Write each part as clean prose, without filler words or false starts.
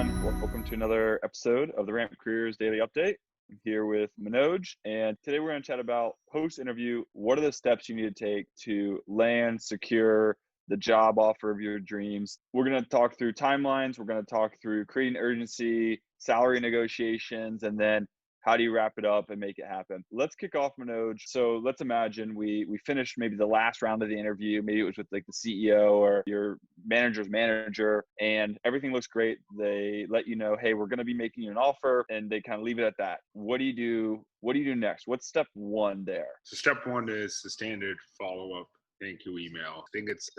everyone. Welcome to another episode of the Ramp Careers Daily Update. I'm here with Manoj, and today we're going to chat about post-interview. What are the steps you need to take to land, secure the job offer of your dreams? We're going to talk through timelines. We're going to talk through creating urgency, salary negotiations, and then how do you wrap it up and make it happen? Let's kick off, Manoj. So let's imagine we finished maybe the last round of the interview. Maybe it was with like the CEO or your manager's manager, and everything looks great. They let you know, hey, we're going to be making you an offer, and they kind of leave it at that. What do you do? What do you do next? What's step one there? So step one is the standard follow-up thank you email. I think it's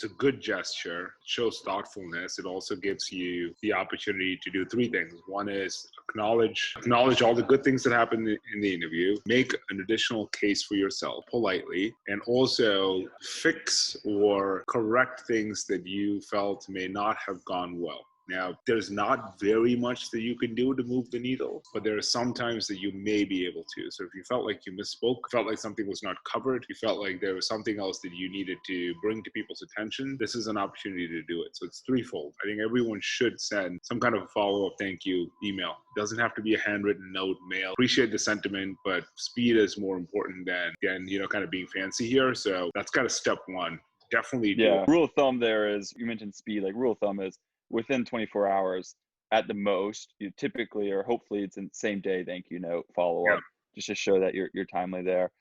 a good gesture. It shows thoughtfulness. It also gives you the opportunity to do three things. One is acknowledge all the good things that happened in the interview, make an additional case for yourself politely, and also fix or correct things that you felt may not have gone well. Now, there's not very much that you can do to move the needle, but there are some times that you may be able to. So if you felt like you misspoke, felt like something was not covered, you felt like there was something else that you needed to bring to people's attention, this is an opportunity to do it. So it's threefold. I think everyone should send some kind of a follow-up thank you email. It doesn't have to be a handwritten note, mail. Appreciate the sentiment, but speed is more important than kind of being fancy here. So that's kind of step one. Definitely do it. Rule of thumb there is, you mentioned speed, like rule of thumb is within 24 hours at the most, you typically, or hopefully it's in the same day thank you note follow up, just to show that you're timely there.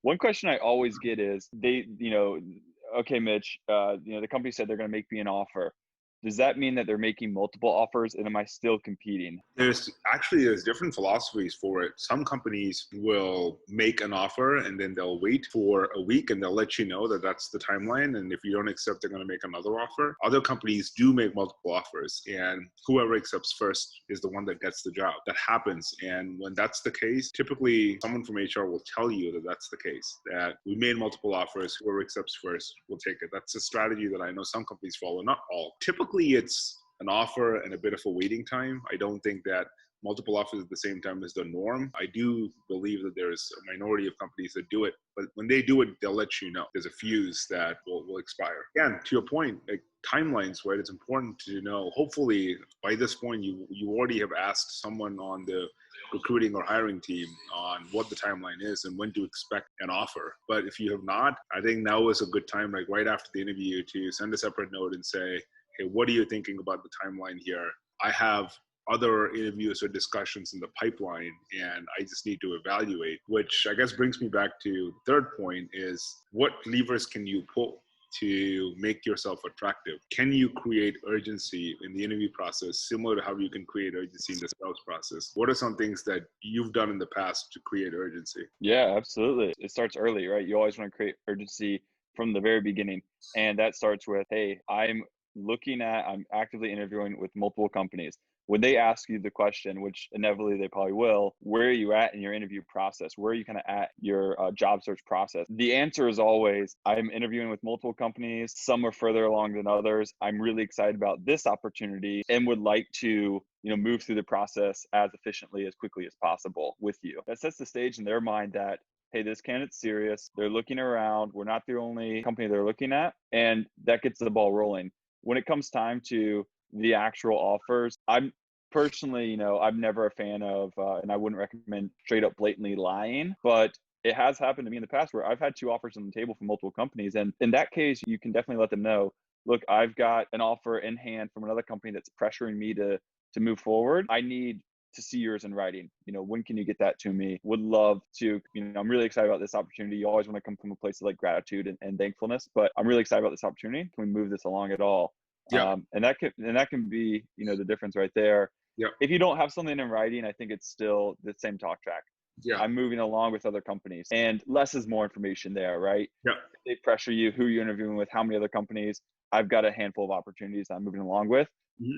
One question I always get is okay, Mitch, the company said they're going to make me an offer. Does that mean that they're making multiple offers, and am I still competing? There's different philosophies for it. Some companies will make an offer and then they'll wait for a week and they'll let you know that that's the timeline. And if you don't accept, they're going to make another offer. Other companies do make multiple offers, and whoever accepts first is the one that gets the job. That happens. And when that's the case, typically someone from HR will tell you that that's the case, that we made multiple offers. Whoever accepts first will take it. That's a strategy that I know some companies follow, not all. Typically, it's an offer and a bit of a waiting time. I don't think that multiple offers at the same time is the norm. I do believe that there's a minority of companies that do it, but when they do it, they'll let you know. There's a fuse that will expire. Again, to your point, like timelines, right? It's important to know, hopefully by this point, you already have asked someone on the recruiting or hiring team on what the timeline is and when to expect an offer. But if you have not, I think now is a good time, like right after the interview, to send a separate note and say, hey, what are you thinking about the timeline here? I have other interviews or discussions in the pipeline, and I just need to evaluate, which I guess brings me back to the third point is, what levers can you pull to make yourself attractive? Can you create urgency in the interview process, similar to how you can create urgency in the sales process? What are some things that you've done in the past to create urgency? Yeah, absolutely. It starts early, right? You always want to create urgency from the very beginning. And that starts with, hey, I'm actively interviewing with multiple companies. When they ask you the question, which inevitably they probably will, where are you at in your interview process? Where are you kind of at your job search process? The answer is always, I'm interviewing with multiple companies. Some are further along than others. I'm really excited about this opportunity and would like to move through the process as efficiently, as quickly as possible with you. That sets the stage in their mind that, hey, this candidate's serious. They're looking around. We're not the only company they're looking at. And that gets the ball rolling. When it comes time to the actual offers, I'm personally, I'm never a fan of, and I wouldn't recommend straight up blatantly lying, but it has happened to me in the past where I've had two offers on the table from multiple companies. And in that case, you can definitely let them know, look, I've got an offer in hand from another company that's pressuring me to move forward. I need to see yours in writing. When can you get that to me? Would love to, I'm really excited about this opportunity. You always want to come from a place of like gratitude and thankfulness, but I'm really excited about this opportunity. Can we move this along at all? And that can be, the difference right there. If you don't have something in writing, I think it's still the same talk track. I'm moving along with other companies, and less is more information there, right? If they pressure you, who you're interviewing with, how many other companies. I've got a handful of opportunities I'm moving along with.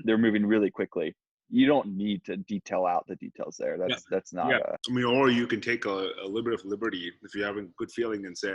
They're moving really quickly. You don't need to detail out the details there. That's not or you can take a little bit of liberty if you have a good feeling and say,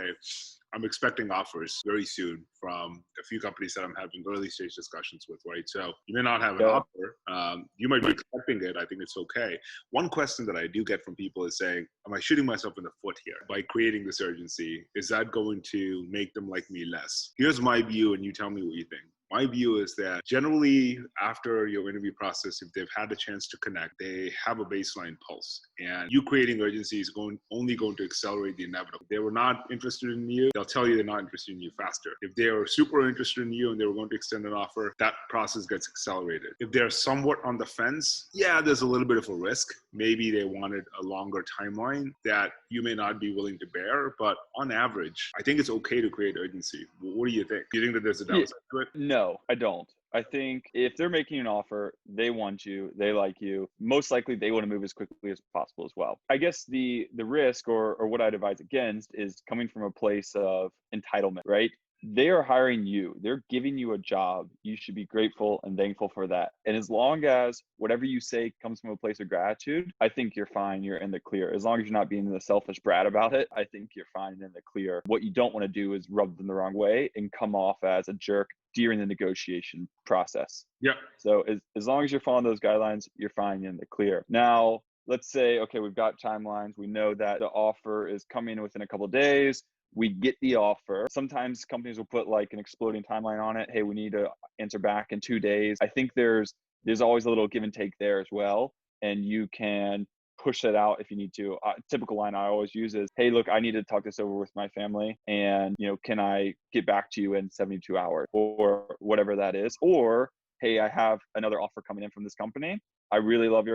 I'm expecting offers very soon from a few companies that I'm having early stage discussions with, right? So you may not have an offer. You might be expecting it. I think it's okay. One question that I do get from people is saying, am I shooting myself in the foot here by creating this urgency? Is that going to make them like me less? Here's my view, and you tell me what you think. My view is that generally after your interview process, if they've had a chance to connect, they have a baseline pulse. And you creating urgency is only going to accelerate the inevitable. If they were not interested in you, they'll tell you they're not interested in you faster. If they are super interested in you and they were going to extend an offer, that process gets accelerated. If they're somewhat on the fence, yeah, there's a little bit of a risk. Maybe they wanted a longer timeline that you may not be willing to bear, but on average, I think it's okay to create urgency. What do you think? Do you think that there's a Yeah, downside to it? no, I don't. I think if they're making an offer, they want you, they like you. Most likely, they want to move as quickly as possible as well. I guess the risk or what I'd advise against is coming from a place of entitlement, right? They are hiring you. They're giving you a job. You should be grateful and thankful for that. And as long as whatever you say comes from a place of gratitude, I think you're fine. You're in the clear. As long as you're not being the selfish brat about it, I think you're fine and in the clear. What you don't want to do is rub them the wrong way and come off as a jerk during the negotiation process. Yeah. So as long as you're following those guidelines, you're fine in the clear. Now, let's say, okay, we've got timelines. We know that the offer is coming within a couple of days. We get the offer. Sometimes companies will put like an exploding timeline on it. Hey, we need to answer back in 2 days. I think there's always a little give and take there as well. And you can push that out if you need to. Typical line I always use is, hey, look, I need to talk this over with my family and, can I get back to you in 72 hours or whatever that is? Or, hey, I have another offer coming in from this company. I really love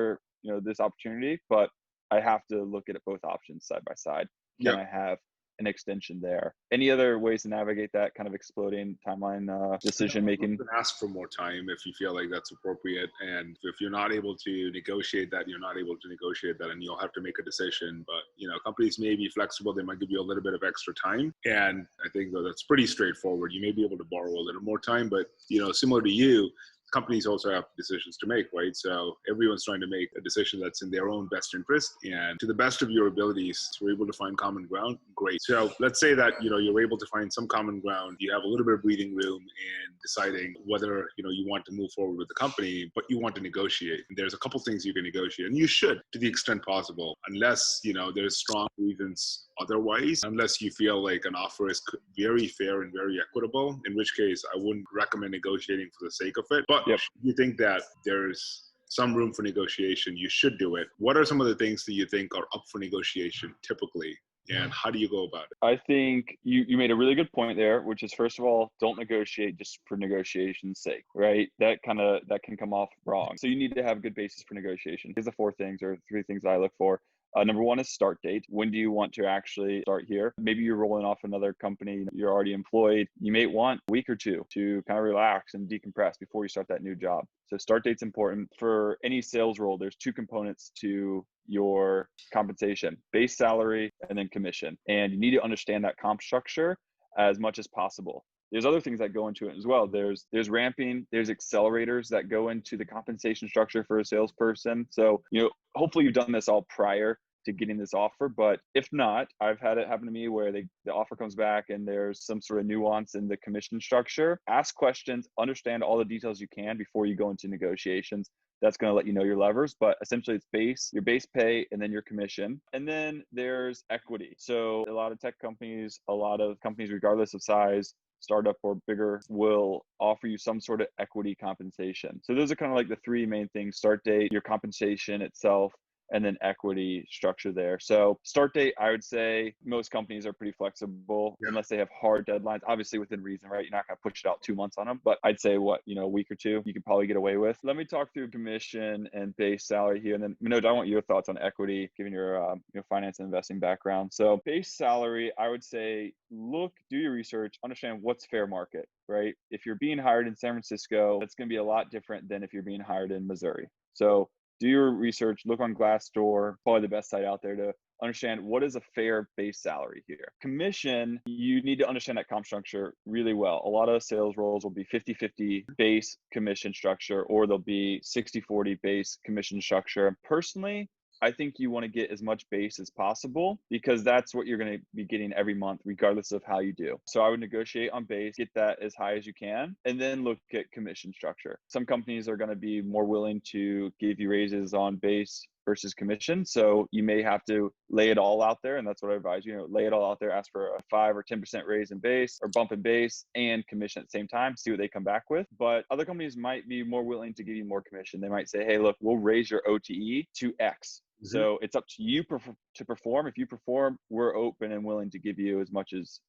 this opportunity, but I have to look at both options side by side. Can Yeah. I have an extension there? Any other ways to navigate that kind of exploding timeline decision making? You can ask for more time if you feel like that's appropriate. And if you're not able to negotiate that, you're not able to negotiate that and you'll have to make a decision. But, companies may be flexible. They might give you a little bit of extra time. And I think that's pretty straightforward. You may be able to borrow a little more time, but, similar to you, companies also have decisions to make, right? So everyone's trying to make a decision that's in their own best interest. And to the best of your abilities, we're able to find common ground. Great. So let's say that, you're able to find some common ground. You have a little bit of breathing room in deciding whether, you want to move forward with the company, but you want to negotiate. And there's a couple things you can negotiate, and you should to the extent possible, unless, there's strong reasons otherwise, unless you feel like an offer is very fair and very equitable, in which case I wouldn't recommend negotiating for the sake of it. But Yep. if you think that there's some room for negotiation, you should do it. What are some of the things that you think are up for negotiation typically? And how do you go about it? I think you made a really good point there, which is, first of all, don't negotiate just for negotiation's sake, right? That can come off wrong. So you need to have a good basis for negotiation. Here's the 4 things or 3 things I look for. Number 1 is start date. When do you want to actually start here? Maybe you're rolling off another company. You're already employed. You may want a week or 2 to kind of relax and decompress before you start that new job. So start date's important. For any sales role, there's 2 components to your compensation: base salary and then commission. And you need to understand that comp structure as much as possible. There's other things that go into it as well. There's ramping, there's accelerators that go into the compensation structure for a salesperson. So, hopefully you've done this all prior to getting this offer, but if not, I've had it happen to me where the offer comes back and there's some sort of nuance in the commission structure. Ask questions, understand all the details you can before you go into negotiations. That's going to let you know your levers, but essentially it's your base pay, and then your commission. And then there's equity. So a lot of tech companies, a lot of companies, regardless of size, startup or bigger, will offer you some sort of equity compensation. So those are kind of like the 3 main things: start date, your compensation itself, and then equity structure there. So start date, I would say most companies are pretty flexible unless they have hard deadlines, obviously within reason, right? You're not going to push it out 2 months on them, but I'd say a week or 2, you could probably get away with. Let me talk through commission and base salary here. And then Manoj, I want your thoughts on equity, given your finance and investing background. So base salary, I would say, do your research, understand what's fair market, right? If you're being hired in San Francisco, that's going to be a lot different than if you're being hired in Missouri. So do your research, look on Glassdoor, probably the best site out there to understand what is a fair base salary here. Commission, you need to understand that comp structure really well. A lot of sales roles will be 50-50 base commission structure, or they'll be 60-40 base commission structure. Personally, I think you want to get as much base as possible because that's what you're going to be getting every month, regardless of how you do. So I would negotiate on base, get that as high as you can, and then look at commission structure. Some companies are going to be more willing to give you raises on base versus commission. So you may have to lay it all out there. And that's what I advise you, lay it all out there, ask for a 5 or 10% raise in base or bump in base and commission at the same time, see what they come back with. But other companies might be more willing to give you more commission. They might say, hey, look, we'll raise your OTE to X. So it's up to you to perform. If you perform, we're open and willing to give you as much as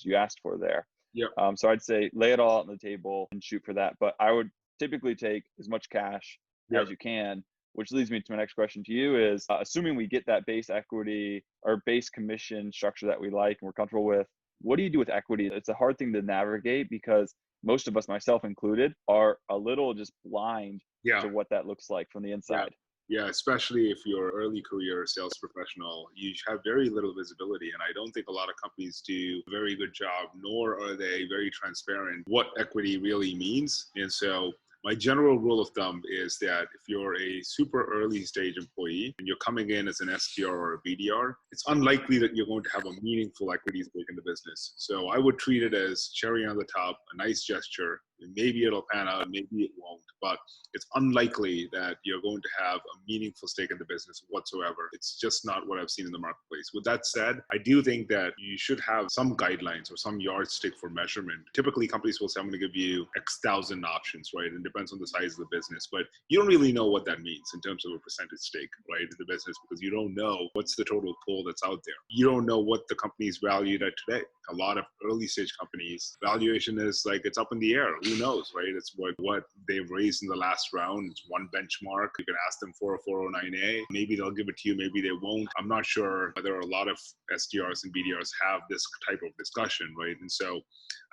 you asked for there. Yep. So I'd say lay it all out on the table and shoot for that. But I would typically take as much cash as you can, which leads me to my next question to you is, assuming we get that base equity or base commission structure that we like and we're comfortable with, what do you do with equity? It's a hard thing to navigate because most of us, myself included, are a little just blind to what that looks like from the inside. Yeah, especially if you're an early career sales professional, you have very little visibility. And I don't think a lot of companies do a very good job, nor are they very transparent what equity really means. And so my general rule of thumb is that if you're a super early stage employee and you're coming in as an SDR or a BDR, it's unlikely that you're going to have a meaningful equity stake in the business. So I would treat it as cherry on the top, a nice gesture. Maybe it'll pan out, maybe it won't, but it's unlikely that you're going to have a meaningful stake in the business whatsoever. It's just not what I've seen in the marketplace. With that said, I do think that you should have some guidelines or some yardstick for measurement. Typically, companies will say, I'm going to give you X thousand options, right? It depends on the size of the business, but you don't really know what that means in terms of a percentage stake, right, in the business, because you don't know what's the total pool that's out there. You don't know what the company is valued at today. A lot of early stage companies, valuation is like, it's up in the air. Who knows, right? It's what they've raised in the last round. It's one benchmark. You can ask them for a 409A. Maybe they'll give it to you. Maybe they won't. I'm not sure whether a lot of SDRs and BDRs have this type of discussion, right? And so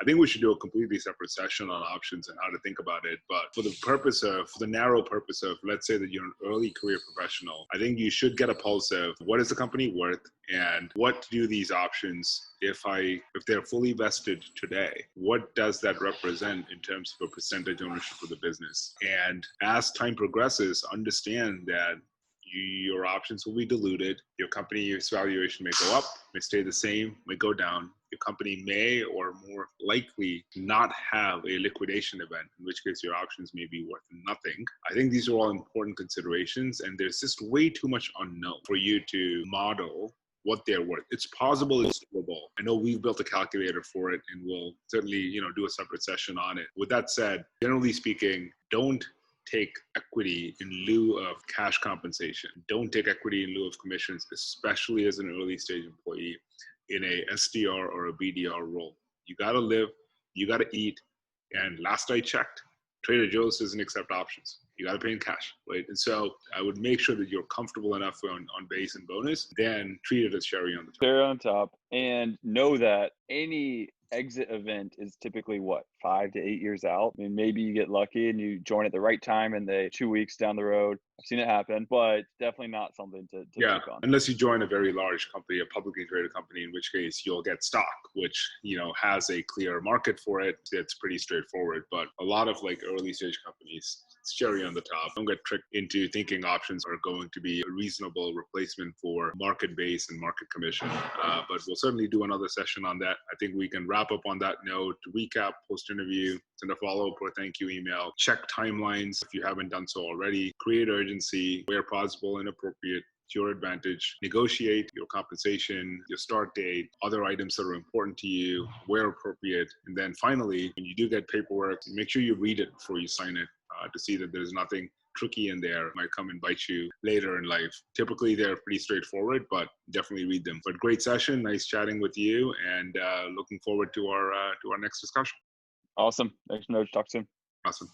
I think we should do a completely separate session on options and how to think about it. But for the narrow purpose of, let's say that you're an early career professional, I think you should get a pulse of what is the company worth and what do these options, if they're fully vested today, what does that represent in terms of a percentage ownership of the business? And as time progresses, understand that your options will be diluted. Your company's valuation may go up, may stay the same, may go down. Your company may, or more likely, not have a liquidation event, in which case your options may be worth nothing. I think these are all important considerations, and there's just way too much unknown for you to model what they're worth. It's possible, it's doable. I know we've built a calculator for it, and we'll certainly, do a separate session on it. With that said, generally speaking, don't take equity in lieu of cash compensation. Don't take equity in lieu of commissions, especially as an early stage employee in a SDR or a BDR role. You gotta live, you gotta eat, and last I checked, Trader Joe's doesn't accept options. You got to pay in cash, right? And so I would make sure that you're comfortable enough on base and bonus, then treat it as cherry on the top. Cherry on top, and know that any exit event is typically 5 to 8 years out. I mean, maybe you get lucky and you join at the right time and 2 weeks down the road. I've seen it happen, but definitely not something to take on. Unless you join a very large company, a publicly traded company, in which case you'll get stock, which, has a clear market for it. It's pretty straightforward, but a lot of early stage companies, it's cherry on the top. Don't get tricked into thinking options are going to be a reasonable replacement for market base and market commission. But we'll certainly do another session on that. I think we can wrap up on that note. To recap, post-interview, send a follow-up or thank you email. Check timelines if you haven't done so already. Create urgency where possible and appropriate to your advantage. Negotiate your compensation, your start date, other items that are important to you, where appropriate. And then finally, when you do get paperwork, make sure you read it before you sign it to see that there's nothing tricky in there. It might come and bite you later in life. Typically, they're pretty straightforward, but definitely read them. But great session. Nice chatting with you, and looking forward to our next discussion. Awesome. Thanks, Manoj. Talk soon. Awesome.